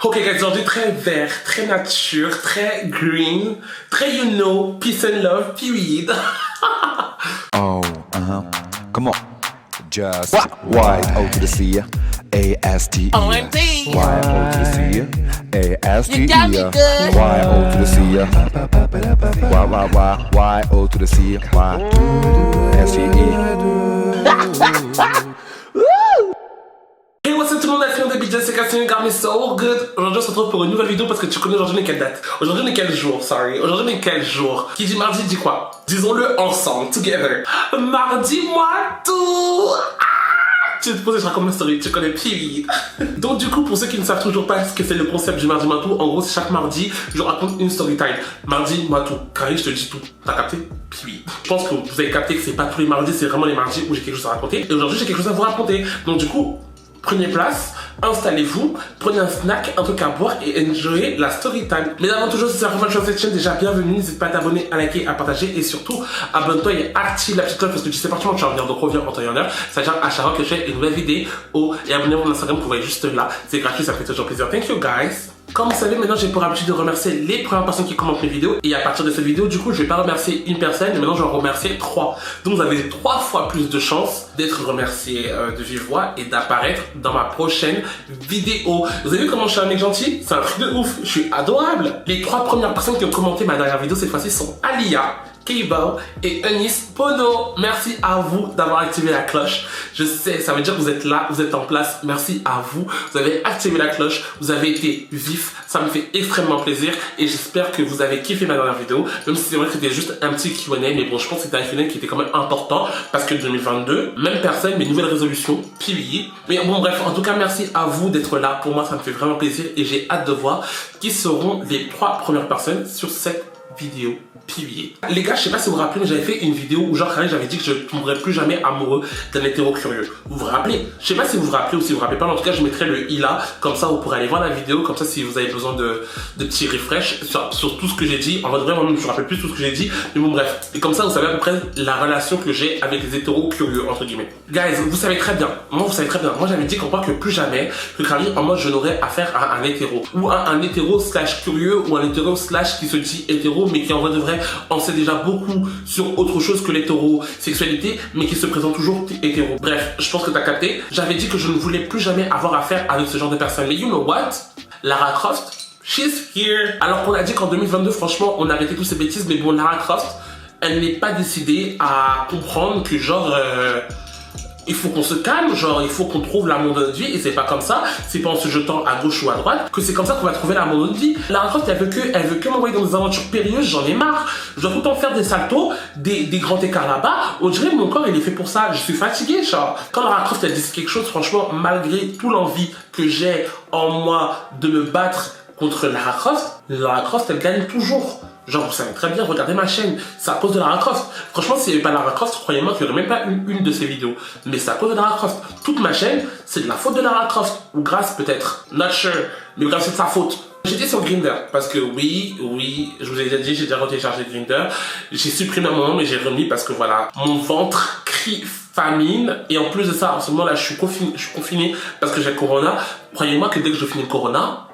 Ok guys, aujourd'hui très vert, très nature, très green, très you know, peace and love, period. Oh, come on. Just Y-O to the C, A-S-T-E. OMG. Y-O to the C, A-S-T-E. You got me good. Y-O to the C, Y-O to the C, Y-S-T-E. Hey what's up tout le monde, la film de BJ, c'est Cassine, got me so good. Aujourd'hui on se retrouve pour une nouvelle vidéo parce que tu connais aujourd'hui on est quelle date? Aujourd'hui on est quel jour, sorry. Aujourd'hui on est quel jour? Qui dit mardi dit quoi? Disons-le ensemble, together. Mardi moi tout. Tu te poses, je raconte ma story, tu connais period. Donc du coup, pour ceux qui ne savent toujours pas ce que c'est le concept du mardi Matou, en gros c'est chaque mardi, je raconte une story time. Mardi Matou, Carré, je te dis tout. T'as capté? Period. Je pense que vous avez capté que c'est pas tous les mardis, c'est vraiment les mardis où j'ai quelque chose à raconter. Et aujourd'hui j'ai quelque chose à vous raconter. Donc du coup, prenez place, installez-vous, prenez un snack, un truc à boire et enjoyez la story time. Mais avant toute chose, si c'est la première fois que cette chaîne, déjà bienvenue, n'hésite pas à t'abonner, à liker, à partager et surtout abonne-toi et active la petite cloche parce que tu sais partout où tu vas venir, donc reviens en temps et en heure. C'est-à-dire à chaque fois que je fais une nouvelle vidéo et abonnez-vous à mon Instagram que vous voyez juste là. C'est gratuit, ça me fait toujours plaisir. Thank you guys. Comme vous savez, maintenant j'ai pour habitude de remercier les premières personnes qui commentent mes vidéos. Et à partir de cette vidéo, du coup, je vais pas remercier une personne, mais maintenant je vais en remercier 3. Donc vous avez 3 fois plus de chances d'être remercié de vive voix et d'apparaître dans ma prochaine vidéo. Vous avez vu comment je suis un mec gentil? C'est un truc de ouf, je suis adorable. Les 3 premières personnes qui ont commenté ma dernière vidéo cette fois-ci sont Alia, K-Bow et Eunice Pono. Merci à vous d'avoir activé la cloche. Je sais, ça veut dire que vous êtes là, vous êtes en place. Merci à vous. Vous avez activé la cloche, vous avez été vif. Ça me fait extrêmement plaisir et j'espère que vous avez kiffé ma dernière vidéo. Même si c'est vrai que c'était juste un petit Q&A, mais bon, je pense que c'était un Q&A qui était quand même important parce que 2022, même personne, mes nouvelles résolutions, piliers. Mais bon, bref, en tout cas, merci à vous d'être là. Pour moi, ça me fait vraiment plaisir et j'ai hâte de voir qui seront les 3 premières personnes sur cette vidéo pilier. Les gars, je sais pas si vous vous rappelez, mais j'avais fait une vidéo où genre carré, j'avais dit que je tomberais plus jamais amoureux d'un hétéro curieux. Vous vous rappelez? Je sais pas si vous vous rappelez ou si vous vous rappelez pas, mais en tout cas, je mettrai le i là, comme ça vous pourrez aller voir la vidéo, comme ça si vous avez besoin de petits refresh sur tout ce que j'ai dit. En vrai, vraiment, je me rappelle plus tout ce que j'ai dit, mais bon, bref. Et comme ça, vous savez à peu près la relation que j'ai avec les hétéros curieux, entre guillemets. Guys, vous savez très bien, moi j'avais dit qu'on croit que plus jamais, que carré, en mode je n'aurais affaire à un hétéro, ou à un hétéro slash curieux, ou un hétéro slash qui se dit hétéro, mais qui en vrai de vrai on sait déjà beaucoup sur autre chose que l'hétérosexualité, mais qui se présente toujours hétéro. Bref, je pense que t'as capté. J'avais dit que je ne voulais plus jamais avoir affaire avec ce genre de personnes. Mais you know what? Lara Croft, she's here. Alors qu'on a dit qu'en 2022, franchement, on arrêtait toutes ces bêtises, mais bon, Lara Croft, elle n'est pas décidée à comprendre que genre... il faut qu'on se calme, genre il faut qu'on trouve l'amour de notre vie et c'est pas comme ça, c'est pas en se jetant à gauche ou à droite que c'est comme ça qu'on va trouver l'amour de notre vie. Lara Croft elle veut que m'envoyer dans des aventures périlleuses, j'en ai marre. Je dois tout le temps faire des saltos, des grands écarts là-bas. On dirait mon corps il est fait pour ça, je suis fatigué genre. Quand Lara Croft elle dit quelque chose, franchement malgré toute l'envie que j'ai en moi de me battre contre Lara Croft elle gagne toujours. Genre, vous savez très bien, regardez ma chaîne, c'est à cause de Lara Croft. Franchement, s'il n'y avait pas Lara Croft, croyez-moi qu'il n'y aurait même pas une de ces vidéos. Mais c'est à cause de Lara Croft. Toute ma chaîne, c'est de la faute de Lara Croft. Ou grâce peut-être. Not sure. Mais grâce, c'est de sa faute. J'étais sur Grindr. Parce que oui, je vous ai déjà dit, j'ai déjà retéléchargé Grindr. J'ai supprimé un moment, mais j'ai remis parce que voilà, mon ventre crie famine. Et en plus de ça, en ce moment là, je suis confiné parce que j'ai le corona. Croyez-moi que dès que je finis le corona,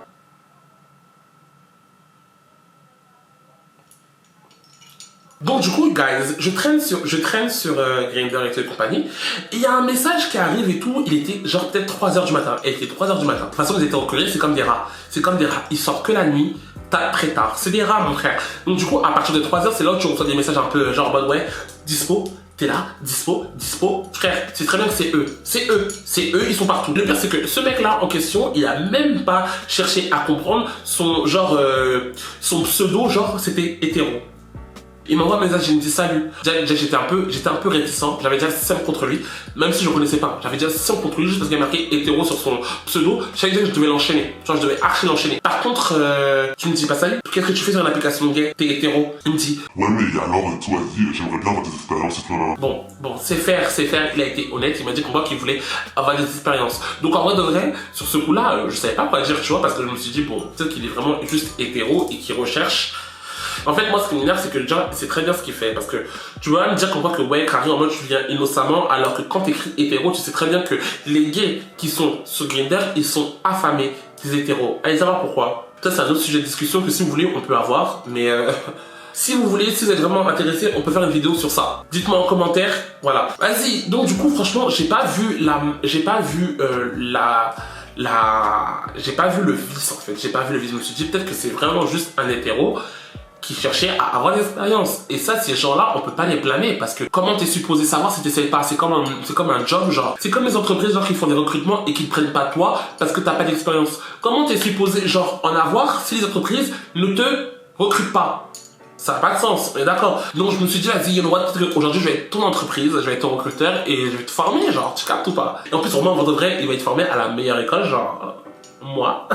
donc du coup, guys, je traîne sur Grindr et compagnie, et il y a un message qui arrive et tout, il était genre peut-être 3h du matin, et il était 3h du matin. De toute façon, les hétéros curieux, c'est comme des rats, ils sortent que la nuit, très tard, c'est des rats mon frère. Donc du coup, à partir de 3h, c'est là où tu reçois des messages un peu genre en mode ouais, dispo, t'es là, dispo, frère, c'est très bien que c'est eux, ils sont partout. Le pire c'est que ce mec là en question, il a même pas cherché à comprendre son genre, son pseudo, genre c'était hétéro. Il m'envoie un message, il me dit salut. J'étais un peu réticent, j'avais déjà 5 contre lui, même si je ne connaissais pas. J'avais déjà 5 contre lui juste parce qu'il y a marqué hétéro sur son pseudo. Chaque fois, je devais l'enchaîner. Genre, je devais archi l'enchaîner. Par contre, tu me dis pas salut. Qu'est-ce que tu fais sur une application gay? T'es hétéro. Il me dit ouais, mais alors, toi, vas-y, j'aimerais bien avoir des expériences et tout là. Bon, c'est faire. Il a été honnête, il m'a dit pour moi qu'il voulait avoir des expériences. Donc, en vrai de vrai, sur ce coup-là, je savais pas quoi dire, tu vois, parce que je me suis dit, bon, peut-être qu'il est vraiment juste hétéro et qu'il recherche. En fait, moi, ce qui m'énerve, c'est que le gars, c'est très bien ce qu'il fait. Parce que tu vas me dire qu'on voit que, ouais, carré en mode, tu viens innocemment. Alors que quand t'écris hétéro, tu sais très bien que les gays qui sont sur Grindr, ils sont affamés. des hétéros. Allez savoir pourquoi. Ça, c'est un autre sujet de discussion que si vous voulez, on peut avoir. Mais si vous voulez, si vous êtes vraiment intéressé, on peut faire une vidéo sur ça. Dites-moi en commentaire. Voilà. Vas-y. Donc du coup, franchement, j'ai pas vu le vice en fait. J'ai pas vu le vice. Je me suis dit peut-être que c'est vraiment juste un hétéro qui cherchait à avoir l'expérience. Et ça, ces gens-là, on peut pas les blâmer parce que comment t'es supposé savoir si t'essayes pas? C'est comme un job, genre. C'est comme les entreprises, genre, qui font des recrutements et qui te prennent pas toi parce que t'as pas d'expérience. Comment t'es supposé, genre, en avoir si les entreprises ne te recrutent pas? Ça n'a pas de sens, on est d'accord. Donc je me suis dit, vas-y, you know what, aujourd'hui je vais être ton entreprise, je vais être ton recruteur et je vais te former, genre, tu captes ou pas? Et en plus, vraiment, en vrai, il va être formé à la meilleure école, genre, moi.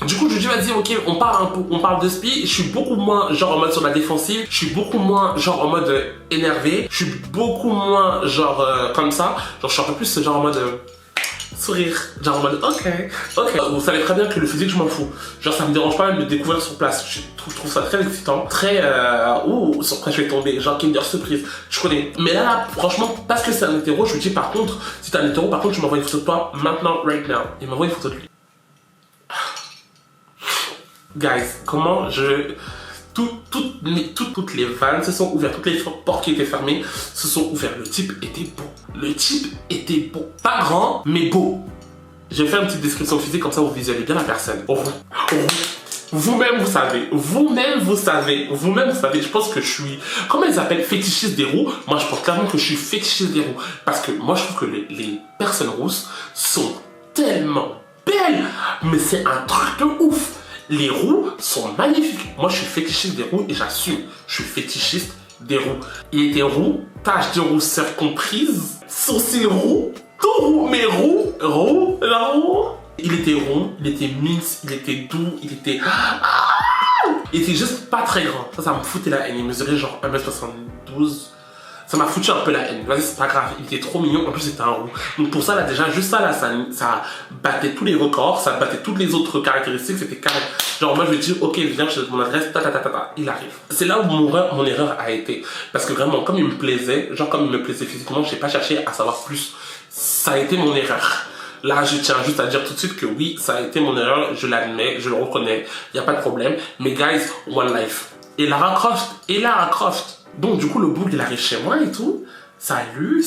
Du coup, je me dis, vas-y, ok, on parle de spi. Je suis beaucoup moins, genre, en mode sur la défensive. Je suis beaucoup moins, genre, en mode énervé. Je suis beaucoup moins, genre, comme ça. Genre, je suis un peu plus, genre, en mode sourire. Genre, en mode, ok. Vous savez très bien que le physique, je m'en fous. Genre, ça me dérange pas même de découvrir sur place. Je trouve ça très excitant. Très, sur quoi je vais tomber. Genre, Kinder Surprise. Je connais. Mais là, franchement, parce que c'est un hétéro, je me dis, par contre, si t'es un hétéro, par contre, tu m'envoies une photo de toi maintenant, right now. Il m'envoie une photo de lui. Guys, comment toutes les vannes se sont ouvertes, toutes les portes qui étaient fermées se sont ouvertes. Le type était beau. Le type était beau. Pas grand, mais beau. Je vais faire une petite description physique, comme ça vous visualisez bien la personne. Vous-même, vous savez. Je pense que je suis, comment ils appellent, fétichiste des roux. Moi, je pense clairement que je suis fétichiste des roux. Parce que moi, je trouve que les personnes rousses sont tellement belles. Mais c'est un truc de ouf. Les roux sont magnifiques. Moi, je suis fétichiste des roux et j'assume. Je suis fétichiste des roux. Il était roux, tache de rousseur comprise, sourcils roux, tout roux, mais roux. Il était rond, il était mince, il était doux, il était juste pas très grand. Ça me foutait la haine. Il mesurait genre 1m72. Ça m'a foutu un peu la haine. Vas-y, c'est pas grave. Il était trop mignon. En plus, c'était un roux. Donc, pour ça, là, déjà, juste ça, là, ça battait tous les records. Ça battait toutes les autres caractéristiques. C'était carré. Genre, moi, je lui dis, ok, viens, je te donne mon adresse. Il arrive. C'est là où mon erreur a été. Parce que vraiment, comme il me plaisait, genre, comme il me plaisait physiquement, j'ai pas cherché à savoir plus. Ça a été mon erreur. Là, je tiens juste à dire tout de suite que oui, ça a été mon erreur. Je l'admets, je le reconnais. Y a pas de problème. Mais, guys, one life. Et Lara Croft. Donc du coup le boug il arrive chez moi et tout. Salut,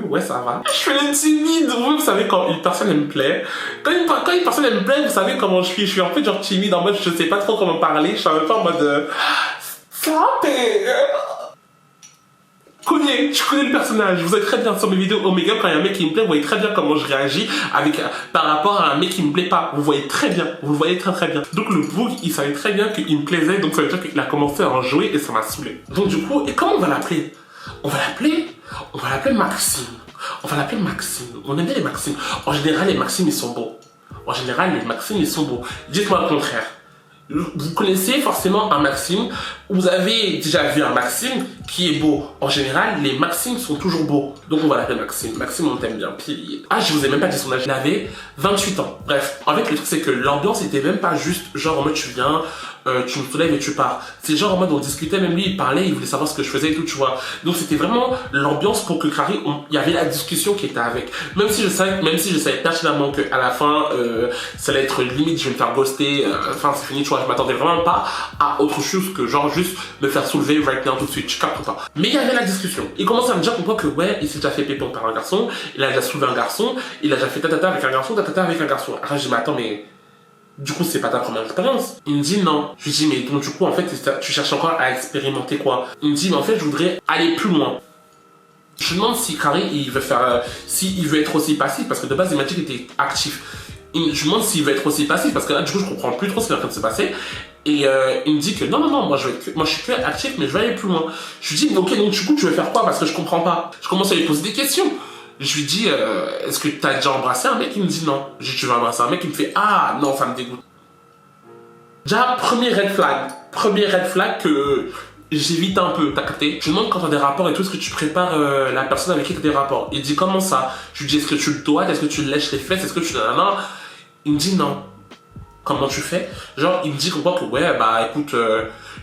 ouais ça va. Je fais le timide, vous savez quand une personne elle me plaît. Quand une personne elle me plaît, vous savez comment je suis. Je suis en fait genre timide, en mode je sais pas trop comment parler. Je suis un peu en mode frappé. Je connais le personnage, vous savez très bien sur mes vidéos Omega, quand il y a un mec qui me plaît, vous voyez très bien comment je réagis par rapport à un mec qui me plaît pas. Vous voyez très bien, vous le voyez très bien. Donc le boug, il savait très bien qu'il me plaisait, donc ça veut dire qu'il a commencé à en jouer et ça m'a saoulé. Donc du coup, et comment on va l'appeler? On va l'appeler Maxime. On aime bien les Maximes. En général, les Maximes, ils sont beaux. Dites-moi le contraire. Vous connaissez forcément un Maxime. Vous avez déjà vu un Maxime qui est beau. En général, les Maximes sont toujours beaux. Donc on va l'appeler Maxime. Maxime, on t'aime bien. Puis, je vous ai même pas dit son âge. Il avait 28 ans. Bref, en fait, le truc, c'est que l'ambiance était même pas juste genre en mode tu viens, tu me soulèves et tu pars. C'est genre en mode on discutait, même lui, il parlait, il voulait savoir ce que je faisais et tout, tu vois. Donc c'était vraiment l'ambiance pour que Carrie, il y avait la discussion qui était avec. Même si je savais pertinemment qu'à la fin, ça allait être limite, je vais me faire ghoster, enfin c'est fini, tu vois. Je m'attendais vraiment pas à autre chose que genre juste me faire soulever right now tout de suite, tu captes pas. Mais il y avait la discussion. Il commence à me dire pourquoi que ouais, il s'est déjà fait pépon par un garçon, il a déjà soulevé un garçon, il a déjà fait tatata avec un garçon, Après je dis mais attends mais du coup c'est pas ta première expérience. Il me dit non. Je lui dis mais donc du coup en fait tu cherches encore à expérimenter quoi? Il me dit mais en fait je voudrais aller plus loin. Je lui demande si Carrie il veut faire, s'il veut être aussi passif parce que de base il m'a dit qu'il était actif. Je lui demande s'il veut être aussi passif parce que là du coup je comprends plus trop ce qui est en train de se passer. Et il me dit que non, moi je suis que actif mais je vais aller plus loin. Je lui dis ok donc du coup tu veux faire quoi parce que je comprends pas. Je commence à lui poser des questions. Je lui dis est-ce que t'as déjà embrassé un mec? Il me dit non. Je dis tu veux embrasser un mec? Il me fait ah non ça me dégoûte. Déjà premier red flag que j'évite un peu, t'as capté? Je lui demande quand t'as des rapports et tout, est-ce que tu prépares la personne avec qui t'as des rapports? Il dit comment ça? Je lui dis est-ce que tu le dois? Est-ce que tu le lèches les fesses? Est-ce que tu... Non. Il me dit non. Comment tu fais? Genre, il me dit que ouais, bah écoute,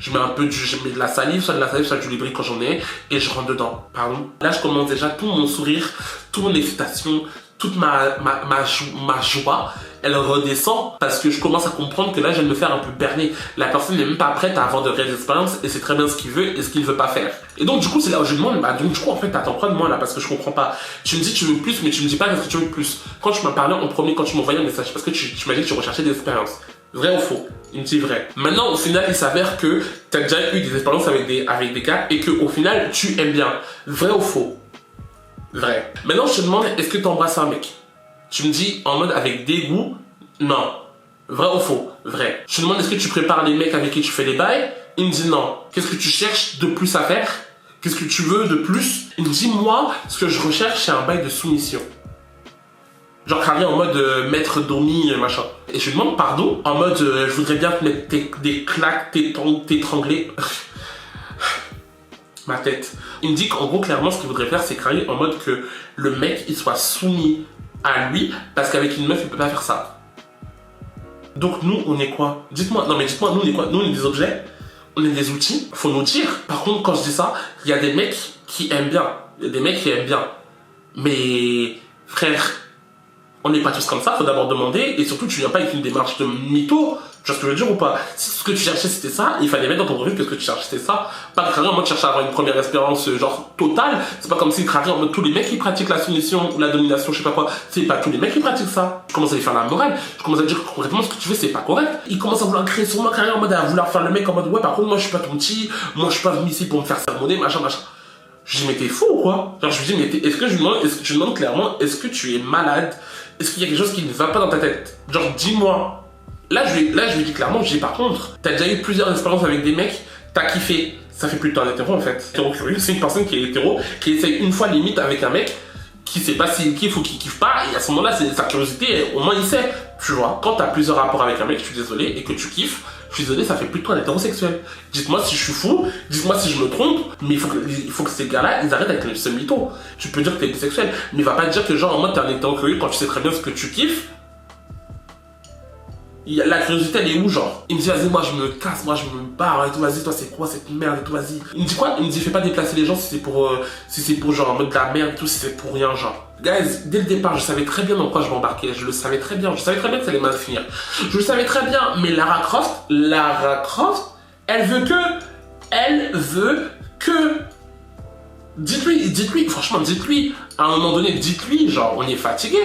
je mets de la salive, soit du lubrique quand j'en ai, et je rentre dedans. Pardon. Là, je commence déjà tout mon sourire, toute mon excitation, toute ma joie, elle redescend parce que je commence à comprendre que là, je viens de me faire un peu berner. La personne n'est même pas prête à avoir de réelles expériences et c'est très bien ce qu'il veut et ce qu'il ne veut pas faire. Et donc, du coup, c'est là où je demande, bah, donc, du coup, en fait, t'attends quoi de moi là? Parce que je comprends pas. Tu me dis tu veux plus, mais tu me dis pas qu'est-ce que tu veux de plus. Quand tu m'as parlé en premier, quand tu m'envoyais un message, parce que tu m'as dit que tu recherchais des expériences. Vrai ou faux? Il me dit vrai. Maintenant, au final, il s'avère que tu as déjà eu des expériences avec des gars et que au final, tu aimes bien. Vrai ou faux? Vrai. Maintenant, je te demande, est-ce que tu embrasses un mec? Tu me dis en mode avec dégoût? Non. Vrai ou faux? Vrai. Je te demande, est-ce que tu prépares les mecs avec qui tu fais les bails? Il me dit non. Qu'est-ce que tu cherches de plus à faire? Qu'est-ce que tu veux de plus? Il me dit, moi, ce que je recherche, c'est un bail de soumission. Genre carré en mode maître dormi, machin. Et je lui demande pardon, en mode je voudrais bien te mettre des claques, t'étrangler. Ma tête. Il me dit qu'en gros, clairement, ce qu'il voudrait faire, c'est carré en mode que le mec, il soit soumis à lui, parce qu'avec une meuf, il peut pas faire ça. Donc nous, on est quoi? Dites-moi, non mais dites-moi, nous on est quoi? Nous on est des objets, on est des outils, faut nous dire. Par contre, quand je dis ça, il y a des mecs qui aiment bien. Il y a des mecs qui aiment bien. Mais, frère, on n'est pas tous comme ça, faut d'abord demander, et surtout tu viens pas avec une démarche de mytho, tu vois ce que je veux dire ou pas? Si ce que tu cherchais c'était ça, il fallait mettre dans ton profil que ce que tu cherchais c'était ça, pas que en mode chercher à avoir une première expérience genre totale, c'est pas comme si en mode tous les mecs qui pratiquent la soumission ou la domination, je sais pas quoi, c'est pas tous les mecs qui pratiquent ça. Je commence à lui faire la morale, je commence à dire que concrètement ce que tu fais c'est pas correct. Il commence à vouloir créer sur moi carrément en mode à vouloir faire le mec en mode ouais par contre moi je suis pas ton petit, moi je suis pas venu ici pour me faire sermonner, machin. Je dis mais t'es fou ou quoi? Genre je lui dis mais est-ce que tu demandes clairement est-ce que tu es malade? Est-ce qu'il y a quelque chose qui ne va pas dans ta tête? Genre dis-moi. Là je lui dis clairement, je dis par contre, t'as déjà eu plusieurs expériences avec des mecs, t'as kiffé. Ça fait plutôt un hétéro en fait. Hétéro curieux, c'est une personne qui est hétéro, qui essaye une fois limite avec un mec, qui sait pas s'il kiffe ou qui kiffe pas, et à ce moment-là, c'est sa curiosité, au moins il sait. Tu vois, quand t'as plusieurs rapports avec un mec, je suis désolé, et que tu kiffes, je suis désolé, ça fait plutôt un hétérosexuel. Dites-moi si je suis fou, dites-moi si je me trompe, mais il faut que ces gars-là, ils arrêtent avec ce mytho. Tu peux dire que t'es bisexuel, mais va pas dire que genre en mode t'es un hétéro curieux quand tu sais très bien ce que tu kiffes. La curiosité elle est où genre? Il me dit vas-y moi je me casse, moi je me barre et tout, vas-y toi c'est quoi cette merde et tout, vas-y. Il me dit quoi? Il me dit fais pas déplacer les gens si c'est pour genre en mode de la merde et tout, si c'est pour rien genre. Guys, dès le départ je savais très bien dans quoi je m'embarquais, je le savais très bien, je savais très bien que ça allait mal finir. Je le savais très bien, mais Lara Croft, elle veut que... Dites-lui, franchement dites-lui, à un moment donné dites-lui, genre on est fatigué.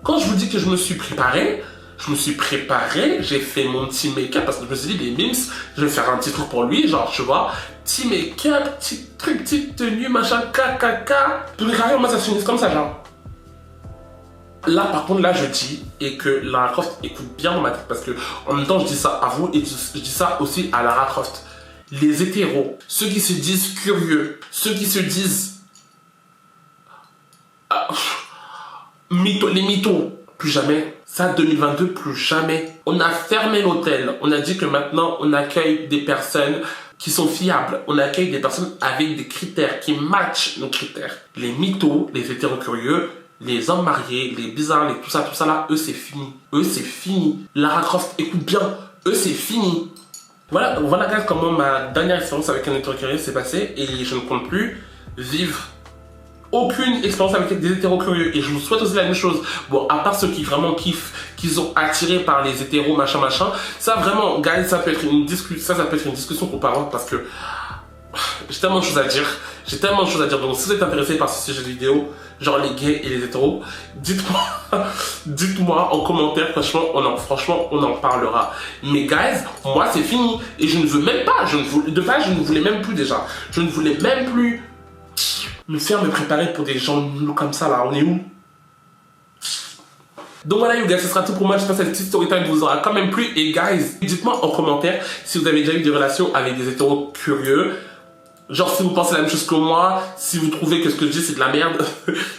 Quand je vous dis que je me suis préparé, j'ai fait mon petit make-up parce que je me suis dit, les mims, je vais faire un petit truc pour lui, genre, tu vois, petit make-up, petit truc, petite tenue, machin, kakaka. Pour les carrières, moi, ça se finisse comme ça, genre. Là, par contre, là, je dis, et que Lara Croft écoute bien dans ma tête, parce que, en même temps, je dis ça à vous, et je dis ça aussi à Lara Croft. Les hétéros, ceux qui se disent curieux, ceux qui se disent... les mythos, plus jamais. Ça, 2022, plus jamais. On a fermé l'hôtel. On a dit que maintenant, on accueille des personnes qui sont fiables. On accueille des personnes avec des critères qui matchent nos critères. Les mythos, les hétérocurieux, les hommes mariés, les bizarres, tout ça là, eux, c'est fini. Eux, c'est fini. Lara Croft, écoute bien. Eux, c'est fini. Voilà, regarde comment ma dernière expérience avec un hétérocurieux s'est passée et je ne compte plus vivre aucune expérience avec des hétéros curieux et je vous souhaite aussi la même chose. Bon, à part ceux qui vraiment kiffent, qui sont attirés par les hétéros, machin, ça vraiment, guys, ça peut être une discussion qu'on peut avoir parce que j'ai tellement de choses à dire. Donc si vous êtes intéressé par ce sujet de vidéo, genre les gays et les hétéros, dites-moi en commentaire, franchement, on en parlera. Mais guys, moi c'est fini et je ne veux même pas, de base je ne voulais même plus déjà. Je ne voulais même plus me préparer pour des gens comme ça là, on est où? Donc voilà you guys, ce sera tout pour moi, j'espère que cette petite story time vous aura quand même plu. Et guys, dites-moi en commentaire si vous avez déjà eu des relations avec des hétéros curieux. Genre si vous pensez la même chose que moi, si vous trouvez que ce que je dis c'est de la merde,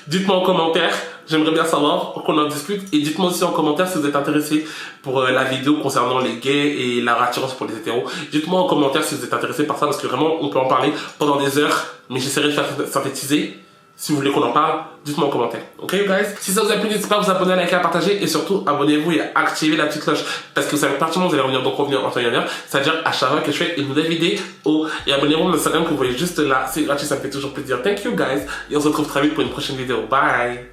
dites-moi en commentaire, j'aimerais bien savoir qu'on en discute. Et dites-moi aussi en commentaire si vous êtes intéressé pour la vidéo concernant les gays et la attirance pour les hétéros. Dites-moi en commentaire si vous êtes intéressé par ça parce que vraiment on peut en parler pendant des heures, mais j'essaierai de faire synthétiser. Si vous voulez qu'on en parle, dites-moi en commentaire. Ok, you guys? Si ça vous a plu, n'hésitez pas à vous abonner, à liker, à partager et surtout abonnez-vous et activez la petite cloche parce que vous savez partir, vous allez revenir en temps et en heure. C'est-à-dire à chaque fois que je fais une nouvelle vidéo et abonnez-vous à mon Instagram que vous voyez juste là. C'est gratuit, ça me fait toujours plaisir. Thank you guys et on se retrouve très vite pour une prochaine vidéo. Bye!